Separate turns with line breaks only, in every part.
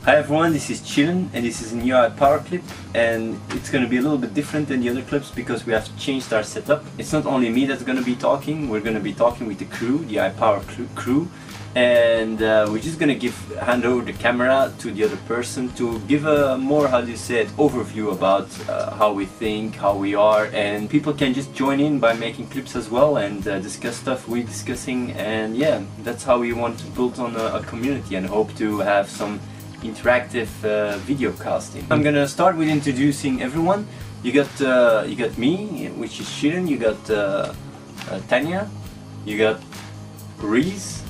Hi everyone, this is Chillin and this is a new power clip, and it's going to be a little bit different than the other clips because we have changed our setup. It's not only me that's going to be talking, we're going to be talking with the crew, the iPower crew, and we're just going to hand over the camera to the other person to give a more, how do you say it, overview about how we think, how we are, and people can just join in by making clips as well and discuss stuff we're discussing, and yeah, that's how we want to build on a community and hope to have some interactive video casting. I'm gonna start with introducing everyone. You got me, which is Shirin. You got Tanya. You got Reese,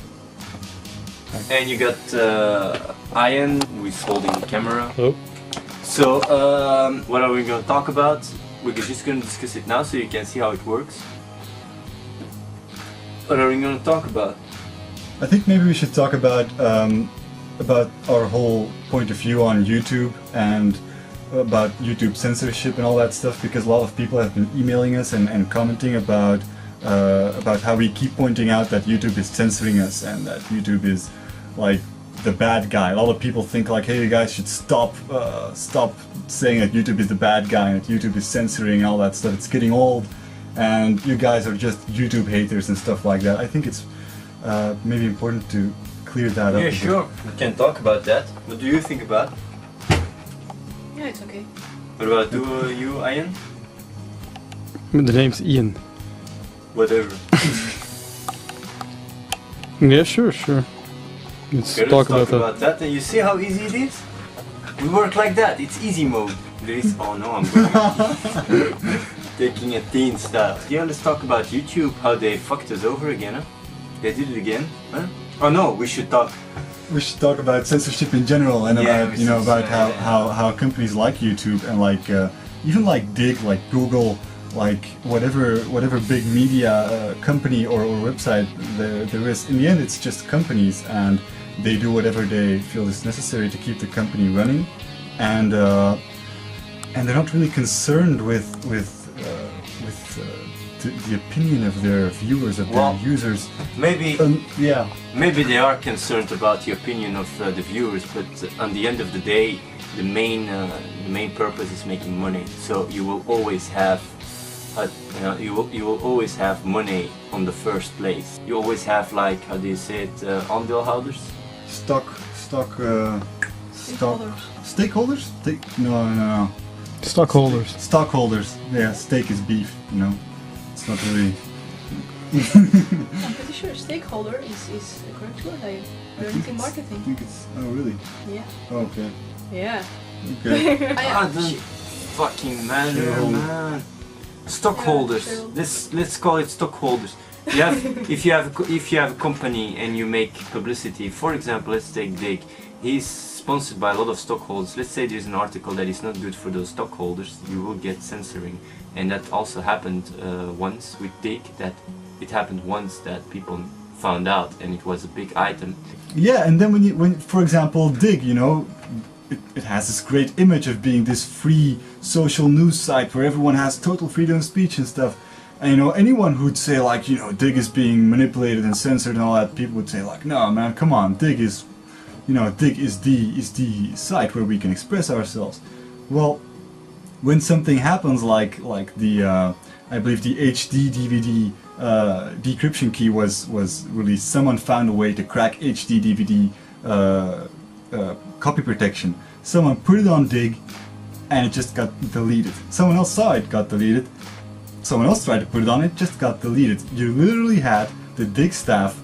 and you got Ian, who is holding the camera.
Hello.
So, what are we gonna talk about? We're just gonna discuss it now, so you can see how it works. What are we gonna talk about?
I think maybe we should talk about our whole point of view on YouTube and about YouTube censorship and all that stuff, because a lot of people have been emailing us and commenting about how we keep pointing out that YouTube is censoring us and that YouTube is like the bad guy. A lot of people think like, hey, you guys should stop saying that YouTube is the bad guy and that YouTube is censoring and all that stuff. It's getting old and you guys are just YouTube haters and stuff like that. I think it's maybe important to clear that up.
Yeah, sure. We can talk about that. What do you think about?
Yeah, it's okay.
What about you, Ian?
The name's Ian.
Whatever.
Yeah, sure. Let's talk about
that. And you see how easy it is? We work like that. It's easy mode. There is. Oh no, I'm going. Taking a teen style. Yeah, let's talk about YouTube. How they fucked us over again. Huh? They did it again. Huh? Oh no, we should talk.
We should talk about censorship in general and about how companies like YouTube and like even like Dig, like Google, like whatever big media company or website there is. In the end, it's just companies, and they do whatever they feel is necessary to keep the company running, and they're not really concerned with the opinion of their viewers, of their users.
Maybe
yeah.
Maybe they are concerned about the opinion of the viewers, but on the end of the day, the main purpose is making money. So you will always have you will always have money on the first place. You always have, like, how do you say it, aandeelhouders?
Stakeholders? No. Stockholders. Yeah, steak is beef, you know. It's not really.
I'm pretty sure stakeholder is a correct word. I learned in marketing.
I think it's. Oh, really?
Yeah.
Oh, okay.
Yeah.
Okay.
Fucking man. Stockholders. Let's call it stockholders. You have, if you have a company and you make publicity. For example, let's take Dig. He's sponsored by a lot of stockholders. Let's say there's an article that is not good for those stockholders, you will get censoring. And that also happened once with Dig. That it happened once that people found out, and it was a big item.
Yeah, and then when for example Dig, you know, it has this great image of being this free social news site where everyone has total freedom of speech and stuff. And you know, anyone who'd say like, you know, Dig is being manipulated and censored and all that, people would say like, no man, come on, Dig is, you know, Dig is the site where we can express ourselves. Well, when something happens like the I believe the HD DVD decryption key was released, someone found a way to crack HD DVD copy protection. Someone put it on Dig and it just got deleted. Someone else saw it, got deleted. Someone else tried to put it on, it just got deleted. You literally had the Dig staff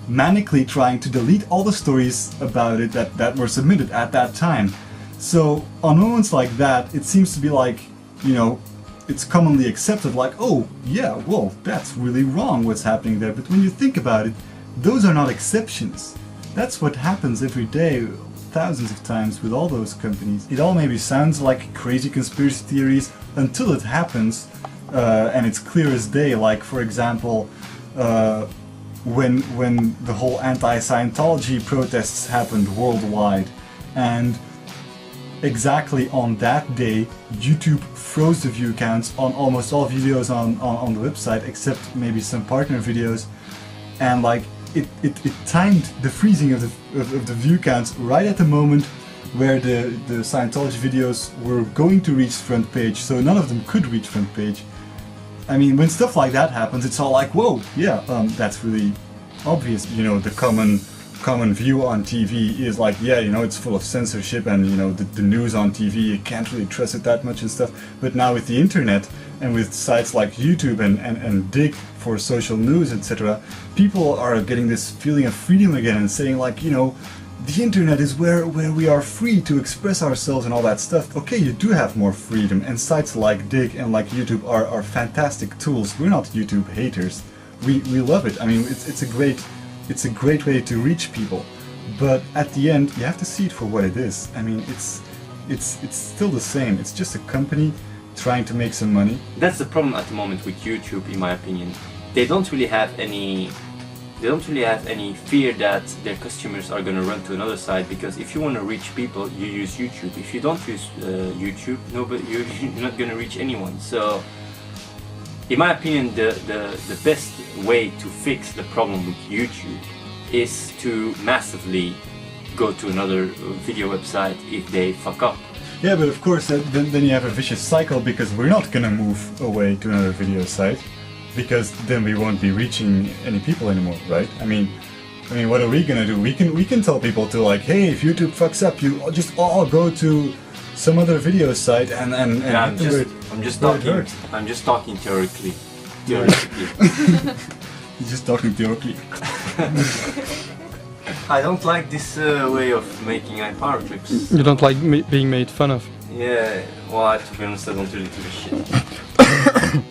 manically trying to delete all the stories about it that were submitted at that time. So on moments like that, it seems to be like, you know, it's commonly accepted like, oh yeah, well, that's really wrong what's happening there. But when you think about it, those are not exceptions. That's what happens every day, thousands of times with all those companies. It all maybe sounds like crazy conspiracy theories until it happens, and it's clear as day. Like, for example, when the whole anti-Scientology protests happened worldwide, and exactly on that day, YouTube froze the view counts on almost all videos on the website, except maybe some partner videos, and like it timed the freezing of the view counts right at the moment where the Scientology videos were going to reach front page, so none of them could reach front page. I mean, when stuff like that happens, it's all like, whoa, yeah, that's really obvious. You know, the common view on TV is like, yeah, you know, it's full of censorship, and you know, the news on TV, you can't really trust it that much and stuff. But now with the internet and with sites like YouTube and Dig for social news, etc., people are getting this feeling of freedom again and saying like, you know, the internet is where we are free to express ourselves and all that stuff. Okay, you do have more freedom, and sites like Dig and like YouTube are fantastic tools. We're not YouTube haters. We love it. I mean, it's a great way to reach people. But at the end, you have to see it for what it is. I mean, it's still the same. It's just a company trying to make some money.
That's the problem at the moment with YouTube, in my opinion. They don't really have any fear that their customers are going to run to another site, because if you want to reach people, you use YouTube. If you don't use YouTube, you're not going to reach anyone. So, in my opinion, the best way to fix the problem with YouTube is to massively go to another video website if they fuck up.
Yeah, but of course then you have a vicious cycle, because we're not gonna move away to another video site, because then we won't be reaching any people anymore, right? I mean, what are we gonna do? We can tell people to like, hey, if YouTube fucks up, you just all go to some other video site and
yeah, I'm just talking theoretically. You're
just talking theoretically.
I don't like this way of making power clips.
You don't like being made fun of?
Yeah, well, to be honest, I don't really give a shit.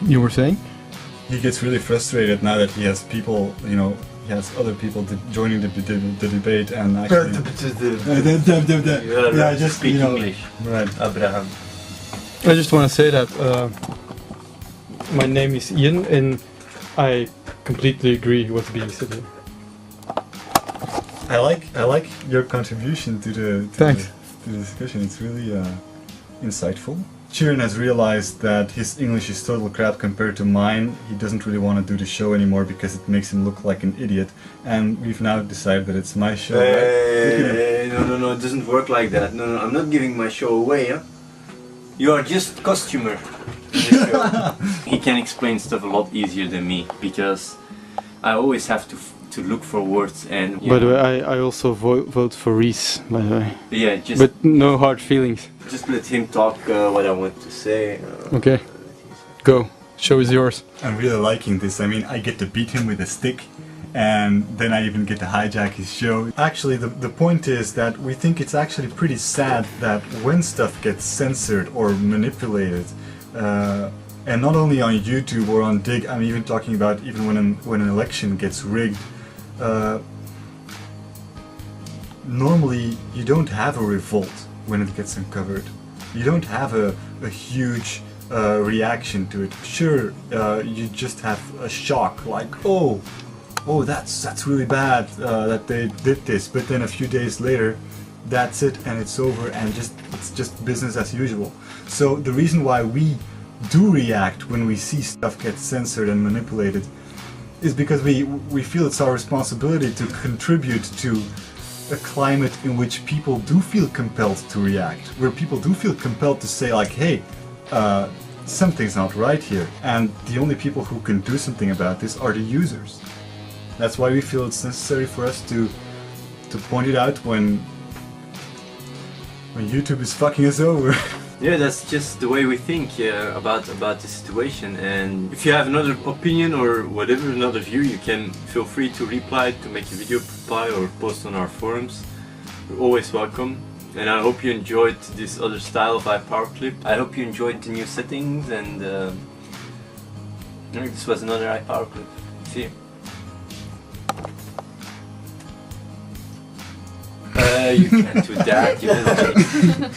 You were saying?
He gets really frustrated now that he has people, you know, he has other people joining the debate and actually...
yeah, just speak English.
Right.
Abraham.
I just want to say that my name is Ian, and I completely agree with being said here.
I like your contribution to the discussion. It's really insightful. Chiron has realized that his English is total crap compared to mine. He doesn't really want to do the show anymore because it makes him look like an idiot. And we've now decided that it's my show.
Hey, no, it doesn't work like that. No, I'm not giving my show away, huh? You are just costumer in the show. He can explain stuff a lot easier than me, because I always have to look for words and...
By the way, I also vote for Reese, by the way.
Yeah, just...
But no hard feelings.
Just let him talk what I want to say.
Okay. Go. Show is yours.
I'm really liking this. I mean, I get to beat him with a stick, and then I even get to hijack his show. Actually, the point is that we think it's actually pretty sad that when stuff gets censored or manipulated, and not only on YouTube or on Dig, I'm even talking about even when an election gets rigged, normally you don't have a revolt when it gets uncovered. You don't have a huge reaction to it. Sure, you just have a shock, like, oh, that's really bad that they did this. But then a few days later, that's it, and it's over, and it's just business as usual. So the reason why we do react when we see stuff get censored and manipulated is because we feel it's our responsibility to contribute to a climate in which people do feel compelled to react, where people do feel compelled to say like, hey, something's not right here, and the only people who can do something about this are the users. That's why we feel it's necessary for us to point it out when YouTube is fucking us over.
Yeah, that's just the way we think about the situation. And if you have another opinion or whatever, another view, you can feel free to reply, to make a video reply or post on our forums. You're always welcome. And I hope you enjoyed this other style of power clip. I hope you enjoyed the new settings, and this was another power clip. See you. You can't do that, you little